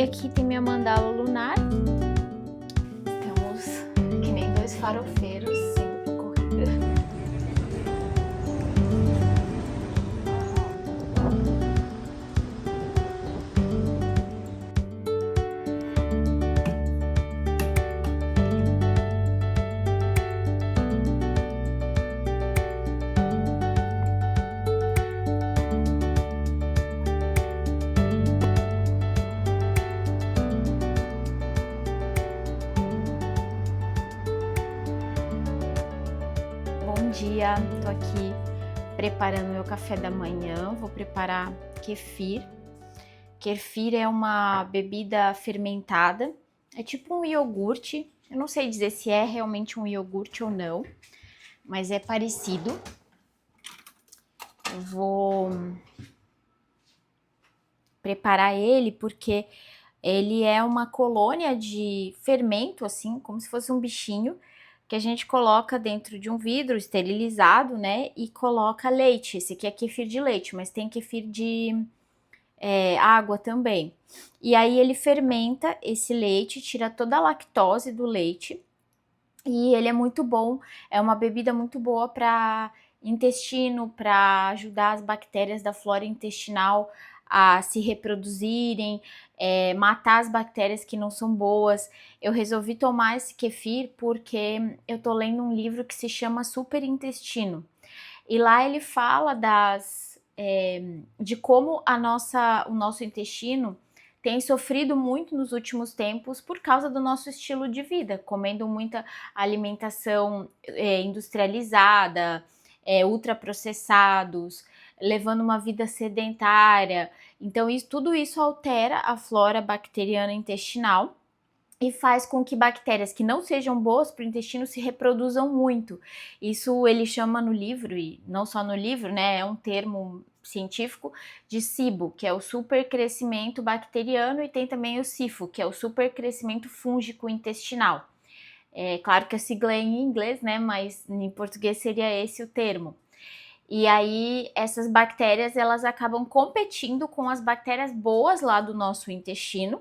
aqui tem minha mandala lunar. Estamos que nem dois farofeiros indo pra corrida. Bom dia, tô aqui preparando meu café da manhã, vou preparar kefir. Kefir é uma bebida fermentada, é tipo um iogurte, eu não sei dizer se é realmente um iogurte ou não, mas é parecido. Eu vou preparar ele porque ele é uma colônia de fermento, assim, como se fosse um bichinho, que a gente coloca dentro de um vidro esterilizado, né, e coloca leite. Esse aqui é kefir de leite, mas tem kefir de água também. E aí ele fermenta esse leite, tira toda a lactose do leite, e ele é muito bom, é uma bebida muito boa para intestino, para ajudar as bactérias da flora intestinal a se reproduzirem, matar as bactérias que não são boas. Eu resolvi tomar esse kefir porque eu tô lendo um livro que se chama Superintestino. E lá ele fala de como o nosso intestino tem sofrido muito nos últimos tempos por causa do nosso estilo de vida, comendo muita alimentação industrializada, ultraprocessados, levando uma vida sedentária. Então, tudo isso altera a flora bacteriana intestinal e faz com que bactérias que não sejam boas para o intestino se reproduzam muito. Isso ele chama no livro, e não só no livro, né? É um termo científico de SIBO, que é o supercrescimento bacteriano, e tem também o SIFO, que é o supercrescimento fúngico intestinal. É claro que a sigla é em inglês, né? Mas em português seria esse o termo. E aí essas bactérias elas acabam competindo com as bactérias boas lá do nosso intestino,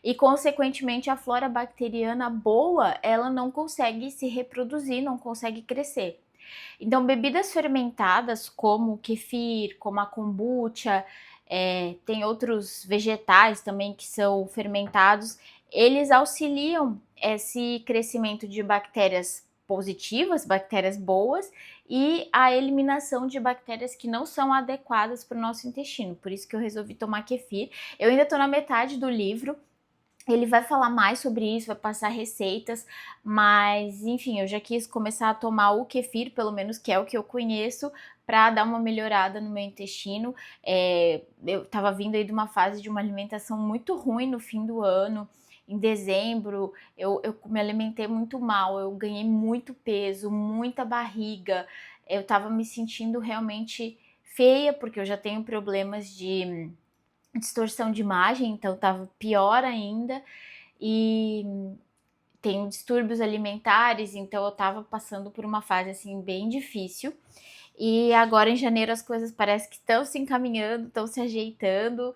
e consequentemente a flora bacteriana boa ela não consegue se reproduzir, não consegue crescer. Então bebidas fermentadas como o kefir, como a kombucha, tem outros vegetais também que são fermentados, eles auxiliam esse crescimento de bactérias positivas, bactérias boas, e a eliminação de bactérias que não são adequadas para o nosso intestino. Por isso que eu resolvi tomar kefir. Eu ainda estou na metade do livro. Ele vai falar mais sobre isso, vai passar receitas, mas enfim, eu já quis começar a tomar o kefir, pelo menos que é o que eu conheço, para dar uma melhorada no meu intestino. Eu tava vindo aí de uma fase de uma alimentação muito ruim no fim do ano. Em dezembro, eu me alimentei muito mal, eu ganhei muito peso, muita barriga, eu tava me sentindo realmente feia, porque eu já tenho problemas de distorção de imagem, então tava pior ainda, e tenho distúrbios alimentares, então eu tava passando por uma fase assim bem difícil. E agora em janeiro as coisas parecem que estão se encaminhando, estão se ajeitando.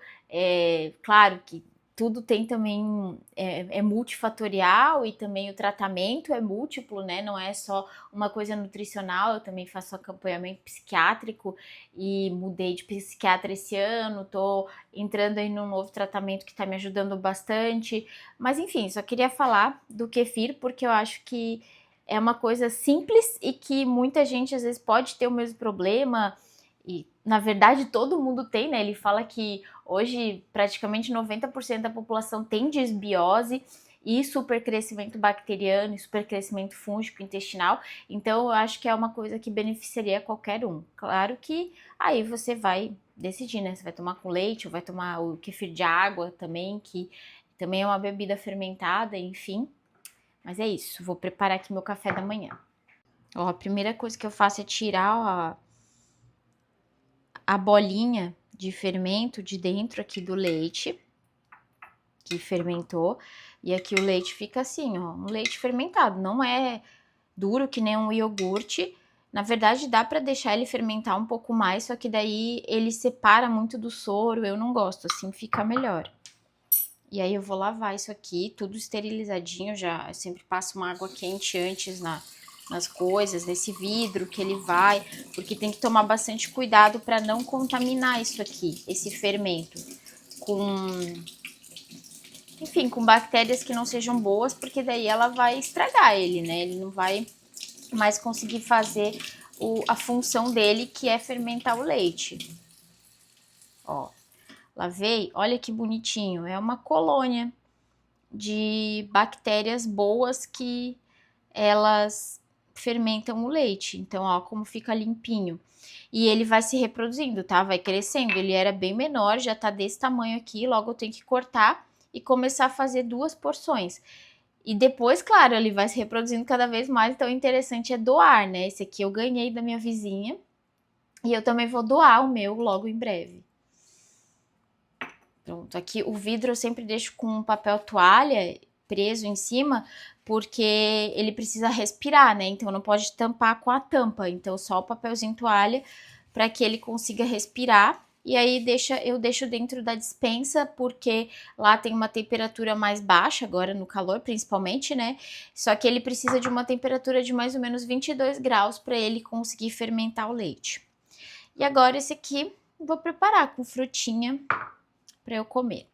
Claro que tudo tem também, é multifatorial, e também o tratamento é múltiplo, né? Não é só uma coisa nutricional, eu também faço acompanhamento psiquiátrico e mudei de psiquiatra esse ano, tô entrando aí num novo tratamento que tá me ajudando bastante. Mas enfim, só queria falar do kefir porque eu acho que é uma coisa simples e que muita gente às vezes pode ter o mesmo problema, e na verdade todo mundo tem, né? Ele fala que hoje praticamente 90% da população tem disbiose e supercrescimento bacteriano e supercrescimento fúngico intestinal, então eu acho que é uma coisa que beneficiaria qualquer um. Claro que aí você vai decidir, né? Você vai tomar com leite ou vai tomar o kefir de água também, que também é uma bebida fermentada, enfim. Mas é isso, vou preparar aqui meu café da manhã. Ó, a primeira coisa que eu faço é tirar a bolinha de fermento de dentro aqui do leite, que fermentou. E aqui o leite fica assim, ó, um leite fermentado, não é duro que nem um iogurte. Na verdade, dá para deixar ele fermentar um pouco mais, só que daí ele separa muito do soro, eu não gosto, assim fica melhor. E aí eu vou lavar isso aqui, tudo esterilizadinho já. Eu sempre passo uma água quente antes nas coisas, nesse vidro que ele vai, porque tem que tomar bastante cuidado para não contaminar isso aqui, esse fermento, enfim, com bactérias que não sejam boas, porque daí ela vai estragar ele, né? Ele não vai mais conseguir fazer a função dele, que é fermentar o leite. Ó, lavei, olha que bonitinho, é uma colônia de bactérias boas que elas fermentam o leite. Então, ó, como fica limpinho. E ele vai se reproduzindo, tá? Vai crescendo. Ele era bem menor, já tá desse tamanho aqui. Logo eu tenho que cortar e começar a fazer 2 porções. E depois, claro, ele vai se reproduzindo cada vez mais. Então, o interessante é doar, né? Esse aqui eu ganhei da minha vizinha. E eu também vou doar o meu logo em breve. Pronto, aqui o vidro eu sempre deixo com um papel toalha preso em cima, porque ele precisa respirar, né? Então não pode tampar com a tampa, então só o papelzinho toalha para que ele consiga respirar. E aí eu deixo dentro da despensa, porque lá tem uma temperatura mais baixa, agora no calor principalmente, né? Só que ele precisa de uma temperatura de mais ou menos 22 graus para ele conseguir fermentar o leite. E agora esse aqui eu vou preparar com frutinha para eu comer.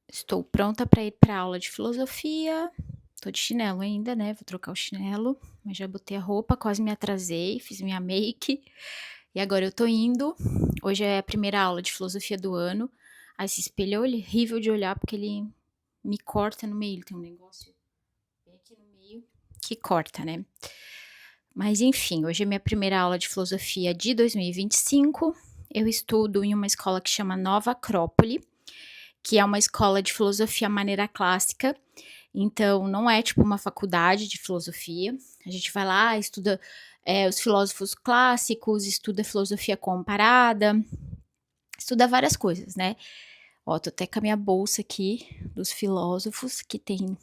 Estou pronta para ir para a aula de filosofia. Tô de chinelo ainda, né? Vou trocar o chinelo, mas já botei a roupa, quase me atrasei, fiz minha make. E agora eu tô indo. Hoje é a primeira aula de filosofia do ano. Aí esse espelho é horrível de olhar, porque ele me corta no meio. Ele tem um negócio bem aqui no meio que corta, né? Mas enfim, hoje é minha primeira aula de filosofia de 2025. Eu estudo em uma escola que chama Nova Acrópole, que é uma escola de filosofia maneira clássica. Então, não é tipo uma faculdade de filosofia. A gente vai lá, estuda os filósofos clássicos, estuda filosofia comparada, estuda várias coisas, né? Ó, tô até com a minha bolsa aqui dos filósofos, que tem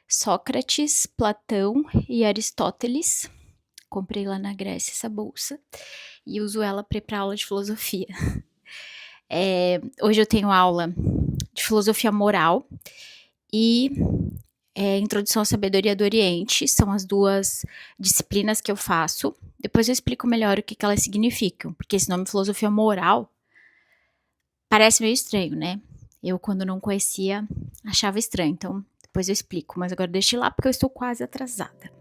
Sócrates, Platão e Aristóteles. Comprei lá na Grécia essa bolsa e uso ela para ir para aula de filosofia. Hoje eu tenho aula de filosofia moral e Introdução à Sabedoria do Oriente. São as 2 disciplinas que eu faço. Depois eu explico melhor o que elas significam, porque esse nome filosofia moral parece meio estranho, né? Eu, quando não conhecia, achava estranho. Então, depois eu explico. Mas agora deixa eu ir lá, porque eu estou quase atrasada.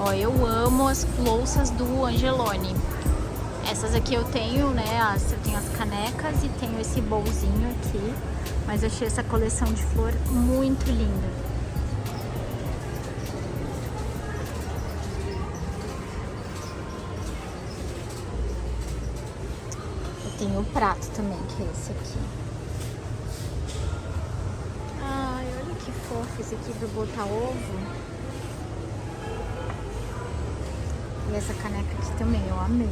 Ó, eu amo as louças do Angeloni. Essas aqui eu tenho, né? Eu tenho as canecas e tenho esse bolzinho aqui. Mas eu achei essa coleção de flor muito linda. Eu tenho o prato também, que é esse aqui. Ai, olha que fofo. esse aqui pra botar ovo. E essa caneca aqui também, eu amei.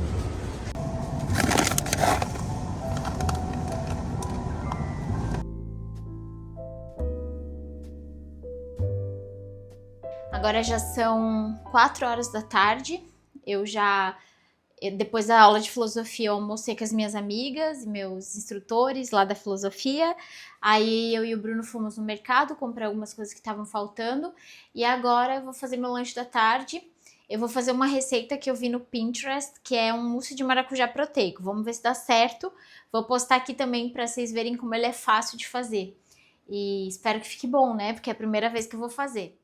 Agora já são 4 horas da tarde. Depois da aula de filosofia, eu almocei com as minhas amigas, meus instrutores lá da filosofia. Aí eu e o Bruno fomos no mercado comprar algumas coisas que estavam faltando. E agora eu vou fazer meu lanche da tarde. Eu vou fazer uma receita que eu vi no Pinterest, que é um mousse de maracujá proteico. Vamos ver se dá certo. Vou postar aqui também para vocês verem como ele é fácil de fazer. E espero que fique bom, né? Porque é a primeira vez que eu vou fazer.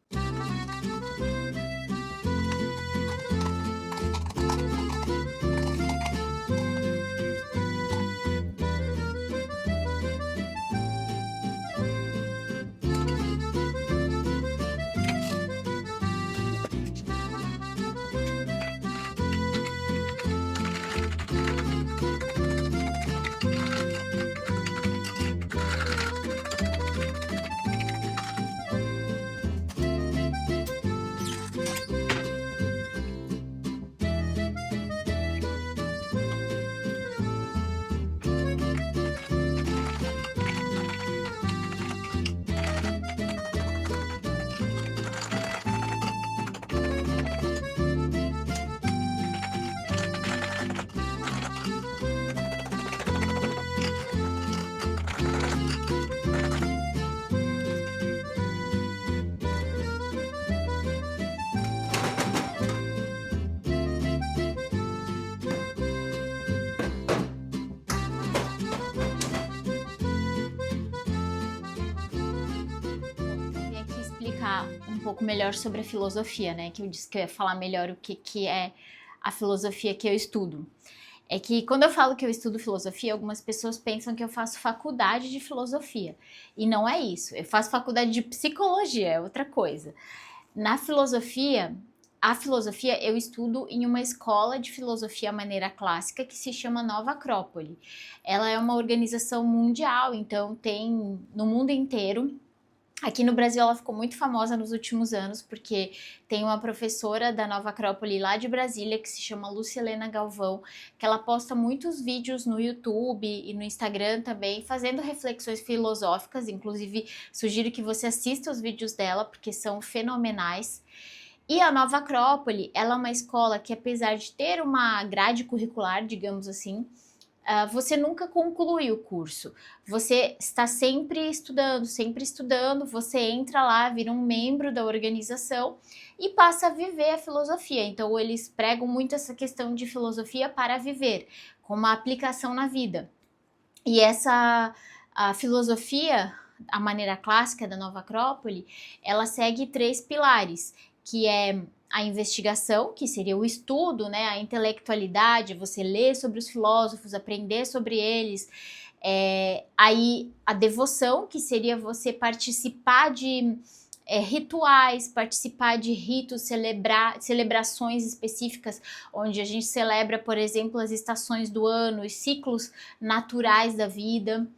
Um pouco melhor sobre a filosofia, né? Que eu disse que eu ia falar melhor o que é a filosofia que eu estudo. É que quando eu falo que eu estudo filosofia, algumas pessoas pensam que eu faço faculdade de filosofia. E não é isso. Eu faço faculdade de psicologia, é outra coisa. Na filosofia, a filosofia eu estudo em uma escola de filosofia à maneira clássica que se chama Nova Acrópole. Ela é uma organização mundial, então tem no mundo inteiro. Aqui no Brasil ela ficou muito famosa nos últimos anos, porque tem uma professora da Nova Acrópole lá de Brasília, que se chama Lucilena Galvão, que ela posta muitos vídeos no YouTube e no Instagram também, fazendo reflexões filosóficas, inclusive sugiro que você assista os vídeos dela, porque são fenomenais. E a Nova Acrópole, ela é uma escola que, apesar de ter uma grade curricular, digamos assim, você nunca conclui o curso, você está sempre estudando, você entra lá, vira um membro da organização e passa a viver a filosofia. Então eles pregam muito essa questão de filosofia para viver, com uma aplicação na vida. E a filosofia, a maneira clássica da Nova Acrópole, ela segue 3 pilares, que é a investigação, que seria o estudo, né, a intelectualidade, você ler sobre os filósofos, aprender sobre eles. Aí a devoção, que seria você participar de rituais, participar de ritos, celebrações específicas, onde a gente celebra, por exemplo, as estações do ano, os ciclos naturais da vida.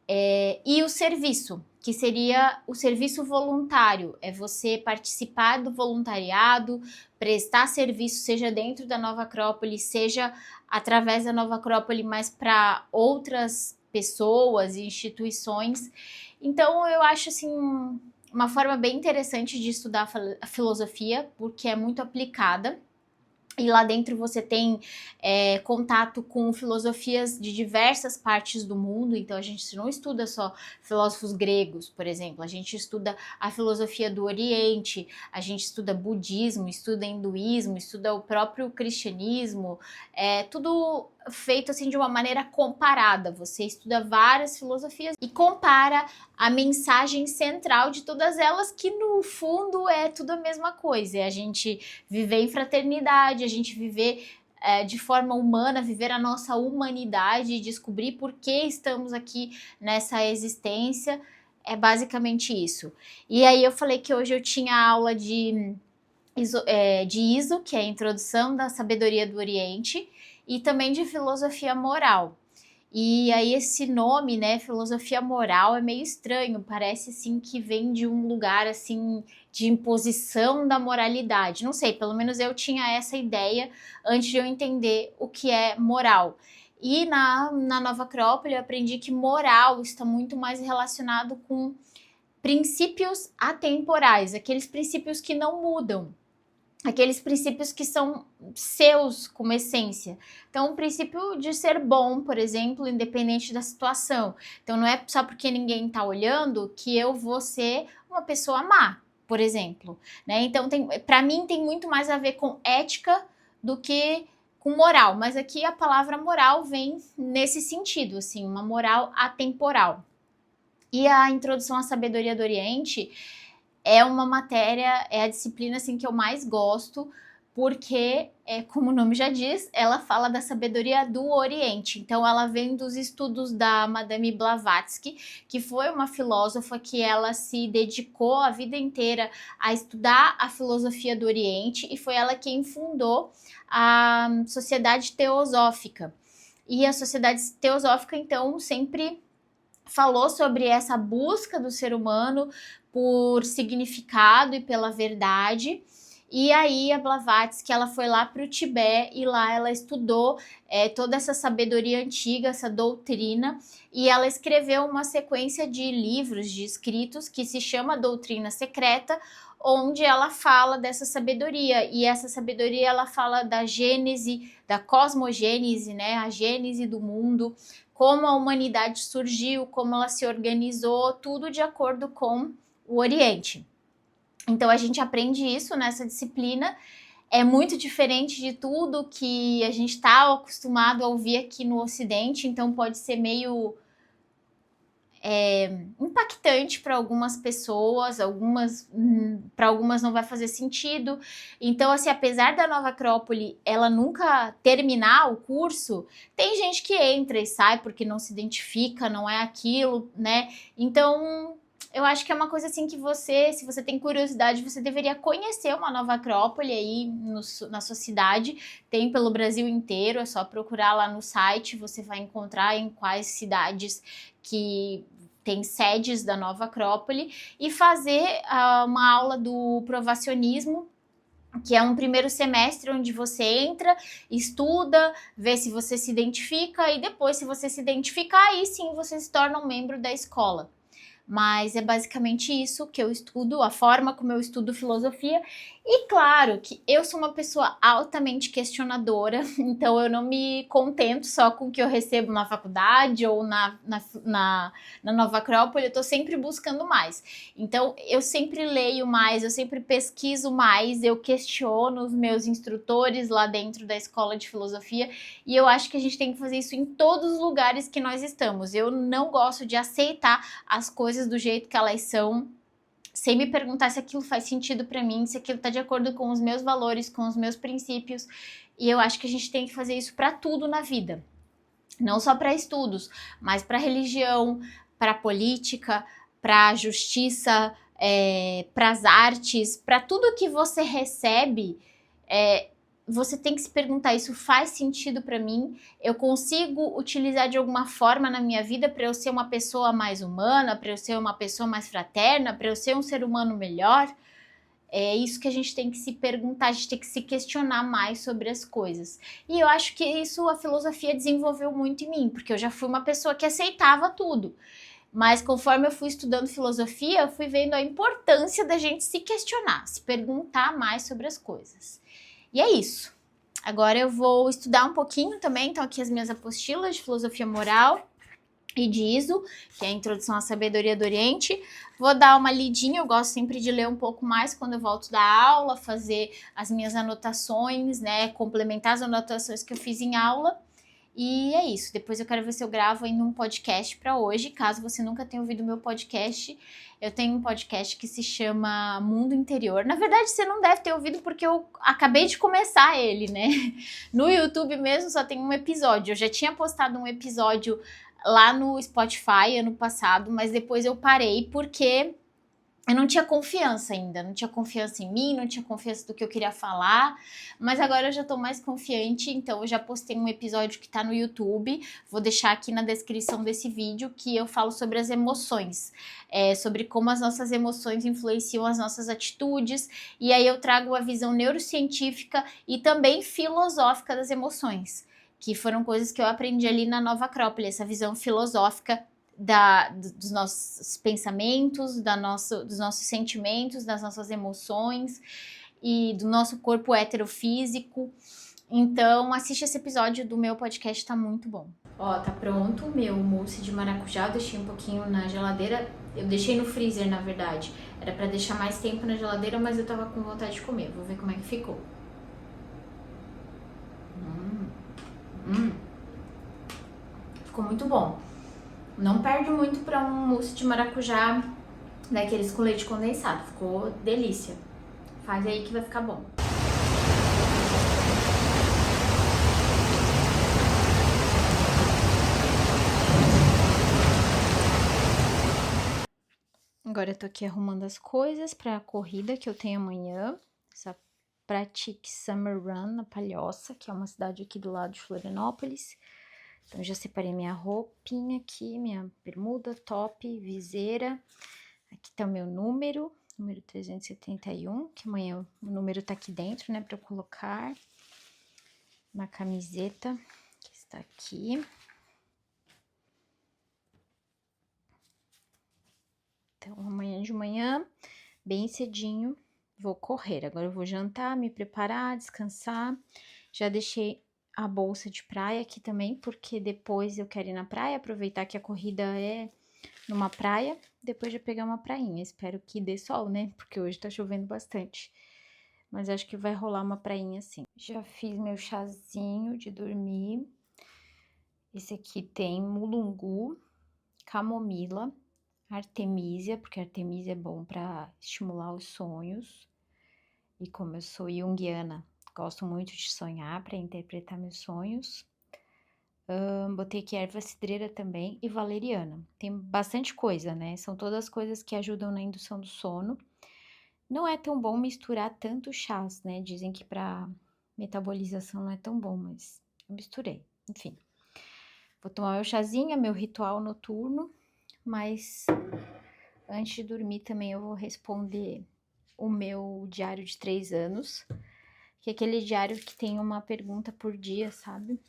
E o serviço, que seria o serviço voluntário, é você participar do voluntariado, prestar serviço, seja dentro da Nova Acrópole, seja através da Nova Acrópole, mas para outras pessoas e instituições. Então eu acho assim uma forma bem interessante de estudar a filosofia, porque é muito aplicada. E lá dentro você tem contato com filosofias de diversas partes do mundo, então a gente não estuda só filósofos gregos, por exemplo, a gente estuda a filosofia do Oriente, a gente estuda budismo, estuda hinduísmo, estuda o próprio cristianismo, tudo feito assim de uma maneira comparada, você estuda várias filosofias e compara a mensagem central de todas elas, que no fundo é tudo a mesma coisa, é a gente viver em fraternidade, a gente viver de forma humana, viver a nossa humanidade, descobrir por que estamos aqui nessa existência, é basicamente isso. E aí eu falei que hoje eu tinha aula de ISO, que é a Introdução da Sabedoria do Oriente, e também de Filosofia Moral. E aí esse nome, né, filosofia moral, é meio estranho, parece assim que vem de um lugar assim de imposição da moralidade. Não sei, pelo menos eu tinha essa ideia antes de eu entender o que é moral. E na Nova Acrópole eu aprendi que moral está muito mais relacionado com princípios atemporais, aqueles princípios que não mudam, aqueles princípios que são seus como essência. Então, o princípio de ser bom, por exemplo, independente da situação. Então, não é só porque ninguém está olhando que eu vou ser uma pessoa má, por exemplo, né? Então, para mim tem muito mais a ver com ética do que com moral, mas aqui a palavra moral vem nesse sentido, assim, uma moral atemporal. E a introdução à sabedoria do Oriente é uma matéria, é a disciplina assim que eu mais gosto, porque, como o nome já diz, ela fala da sabedoria do Oriente. Então, ela vem dos estudos da Madame Blavatsky, que foi uma filósofa que ela se dedicou a vida inteira a estudar a filosofia do Oriente, e foi ela quem fundou a Sociedade Teosófica. E a Sociedade Teosófica, então, sempre falou sobre essa busca do ser humano por significado e pela verdade. E aí a Blavatsky, ela foi lá para o Tibete e lá ela estudou toda essa sabedoria antiga, essa doutrina, e ela escreveu uma sequência de livros, de escritos, que se chama Doutrina Secreta, onde ela fala dessa sabedoria, e essa sabedoria ela fala da gênese, da cosmogênese, né, a gênese do mundo, como a humanidade surgiu, como ela se organizou, tudo de acordo com o Oriente. Então a gente aprende isso nessa disciplina, é muito diferente de tudo que a gente está acostumado a ouvir aqui no Ocidente, então pode ser meio impactante para algumas pessoas, para algumas não vai fazer sentido. Então, assim, apesar da Nova Acrópole ela nunca terminar o curso, tem gente que entra e sai porque não se identifica, não é aquilo, né? Então, eu acho que é uma coisa assim que você, se você tem curiosidade, você deveria conhecer uma Nova Acrópole aí na sua cidade. Tem pelo Brasil inteiro, é só procurar lá no site, você vai encontrar em quais cidades que tem sedes da Nova Acrópole, e fazer uma aula do provacionismo, que é um primeiro semestre onde você entra, estuda, vê se você se identifica, e depois, se você se identificar, aí sim você se torna um membro da escola. Mas é basicamente isso que eu estudo, a forma como eu estudo filosofia. E claro que eu sou uma pessoa altamente questionadora, então eu não me contento só com o que eu recebo na faculdade ou na Nova Acrópole, eu tô sempre buscando mais. Então eu sempre leio mais, eu sempre pesquiso mais, eu questiono os meus instrutores lá dentro da escola de filosofia, e eu acho que a gente tem que fazer isso em todos os lugares que nós estamos. Eu não gosto de aceitar as coisas do jeito que elas são, sem me perguntar se aquilo faz sentido para mim, se aquilo tá de acordo com os meus valores, com os meus princípios. E eu acho que a gente tem que fazer isso para tudo na vida. Não só para estudos, mas para religião, para política, para justiça, para as artes, para tudo que você recebe. Você tem que se perguntar, isso faz sentido para mim? Eu consigo utilizar de alguma forma na minha vida para eu ser uma pessoa mais humana, para eu ser uma pessoa mais fraterna, para eu ser um ser humano melhor? É isso que a gente tem que se perguntar, a gente tem que se questionar mais sobre as coisas. E eu acho que isso a filosofia desenvolveu muito em mim, porque eu já fui uma pessoa que aceitava tudo. Mas conforme eu fui estudando filosofia, eu fui vendo a importância da gente se questionar, se perguntar mais sobre as coisas. E é isso. Agora eu vou estudar um pouquinho também, então aqui as minhas apostilas de filosofia moral e de ISO, que é a introdução à sabedoria do Oriente. Vou dar uma lidinha, eu gosto sempre de ler um pouco mais quando eu volto da aula, fazer as minhas anotações, né, complementar as anotações que eu fiz em aula. E é isso, depois eu quero ver se eu gravo ainda um podcast para hoje, caso você nunca tenha ouvido o meu podcast. Eu tenho um podcast que se chama Mundo Interior. Na verdade, você não deve ter ouvido porque eu acabei de começar ele, né? No YouTube mesmo só tem um episódio. Eu já tinha postado um episódio lá no Spotify ano passado, mas depois eu parei porque eu não tinha confiança ainda, não tinha confiança em mim, não tinha confiança do que eu queria falar, mas agora eu já tô mais confiante, então eu já postei um episódio que tá no YouTube, vou deixar aqui na descrição desse vídeo, que eu falo sobre as emoções, sobre como as nossas emoções influenciam as nossas atitudes, e aí eu trago a visão neurocientífica e também filosófica das emoções, que foram coisas que eu aprendi ali na Nova Acrópole, essa visão filosófica dos nossos pensamentos, dos nossos sentimentos, das nossas emoções e do nosso corpo heterofísico. Então, assiste esse episódio do meu podcast, tá muito bom. Ó, tá pronto o meu mousse de maracujá, eu deixei um pouquinho na geladeira, eu deixei no freezer, na verdade. Era pra deixar mais tempo na geladeira, mas eu tava com vontade de comer. Vou ver como é que ficou. Ficou muito bom. Não perde muito para um mousse de maracujá daqueles com leite condensado. Ficou delícia. Faz aí que vai ficar bom. Agora eu tô aqui arrumando as coisas para a corrida que eu tenho amanhã. Essa Pratique Summer Run na Palhoça, que é uma cidade aqui do lado de Florianópolis. Então, já separei minha roupinha aqui, minha bermuda, top, viseira. Aqui tá o meu número 371, que amanhã o número tá aqui dentro, né, pra eu colocar. Uma camiseta, que está aqui. Então, amanhã de manhã, bem cedinho, vou correr. Agora eu vou jantar, me preparar, descansar. Já deixei a bolsa de praia aqui também, porque depois eu quero ir na praia, aproveitar que a corrida é numa praia, depois de pegar uma prainha. Espero que dê sol, né? Porque hoje tá chovendo bastante. Mas acho que vai rolar uma prainha sim. Já fiz meu chazinho de dormir. Esse aqui tem mulungu, camomila, artemisia, porque artemisia é bom para estimular os sonhos. E como eu sou junguiana, gosto muito de sonhar para interpretar meus sonhos. Botei aqui erva cidreira também e valeriana. Tem bastante coisa, né? São todas coisas que ajudam na indução do sono. Não é tão bom misturar tanto chás, né? Dizem que para metabolização não é tão bom, mas eu misturei. Enfim, vou tomar meu chazinho, é meu ritual noturno, mas antes de dormir também eu vou responder o meu diário de 3 anos, que é aquele diário que tem uma pergunta por dia, sabe?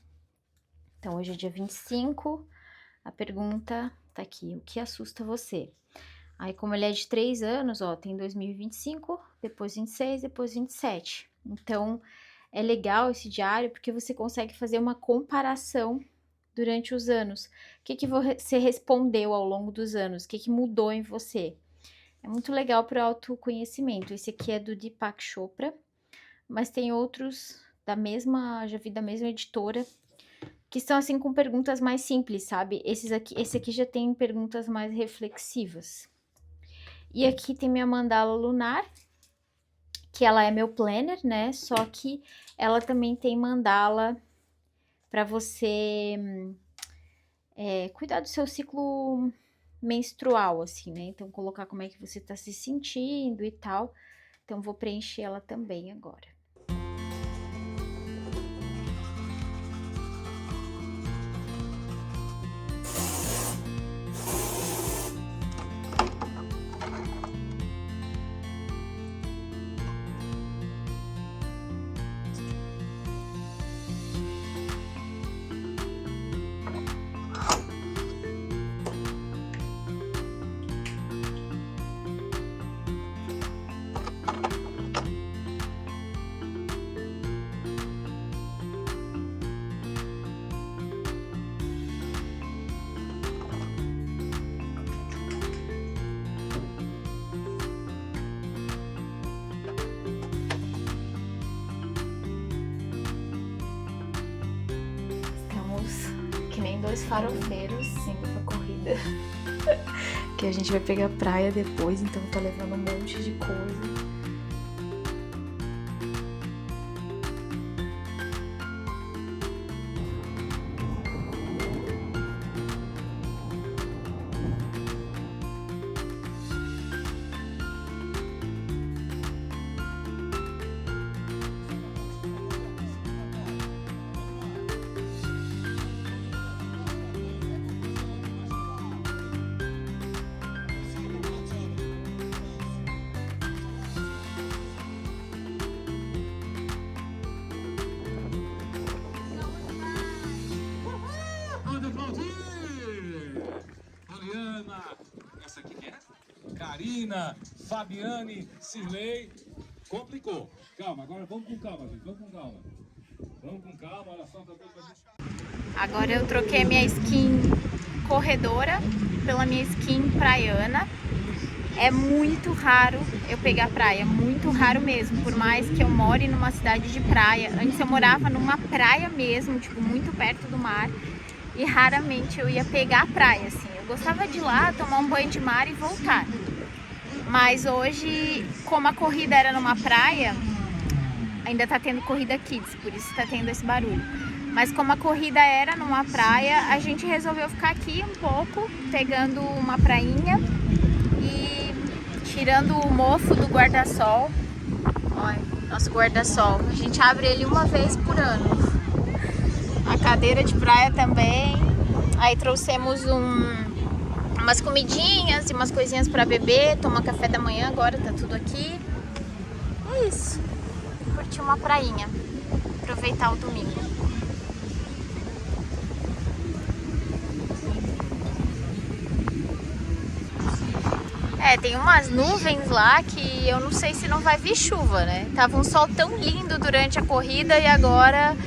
Então, hoje é dia 25, a pergunta tá aqui, o que assusta você? Aí, como ele é de 3 anos, ó, tem 2025, depois 26, depois 27. Então, é legal esse diário porque você consegue fazer uma comparação durante os anos. O que você respondeu ao longo dos anos? O que mudou em você? É muito legal para o autoconhecimento. Esse aqui é do Deepak Chopra, mas tem outros já vi da mesma editora, que estão assim com perguntas mais simples, sabe? Esse aqui já tem perguntas mais reflexivas. E aqui tem minha mandala lunar, que ela é meu planner, né? Só que ela também tem mandala para você cuidar do seu ciclo menstrual, assim, né? Então, colocar como é que você tá se sentindo e tal. Então, vou preencher ela também agora. Que nem 2 farofeiros indo pra corrida. Que a gente vai pegar praia depois, então eu tô levando um monte de coisa. Karina, Fabiane, Cirlei. Complicou. Calma, agora vamos com calma, gente. Vamos com calma. Vamos com calma, olha só. Agora eu troquei minha skin corredora pela minha skin praiana. É muito raro eu pegar praia, muito raro mesmo, por mais que eu more numa cidade de praia. Antes eu morava numa praia mesmo, tipo, muito perto do mar, e raramente eu ia pegar praia, assim. Eu gostava de ir lá, tomar um banho de mar e voltar. Mas hoje, como a corrida era numa praia, ainda tá tendo corrida kids, por isso tá tendo esse barulho. Mas como a corrida era numa praia, a gente resolveu ficar aqui um pouco, pegando uma prainha e tirando o mofo do guarda-sol. Olha, nosso guarda-sol. A gente abre ele uma vez por ano. A cadeira de praia também. Aí trouxemos umas comidinhas e umas coisinhas para beber, tomar café da manhã, agora tá tudo aqui. É isso. Curtir uma prainha. Aproveitar o domingo. Tem umas nuvens lá que eu não sei se não vai vir chuva, né? Tava um sol tão lindo durante a corrida e agora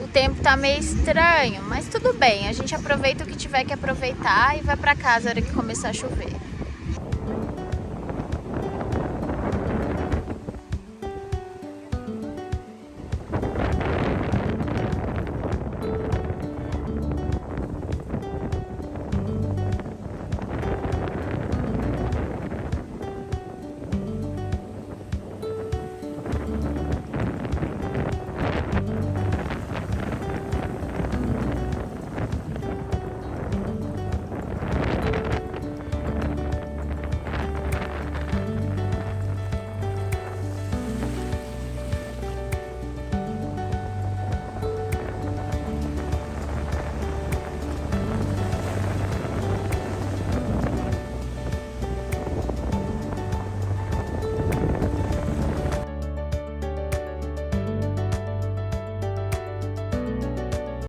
o tempo tá meio estranho. Mas tudo bem, a gente aproveita o que tiver que aproveitar e vai pra casa na hora que começar a chover.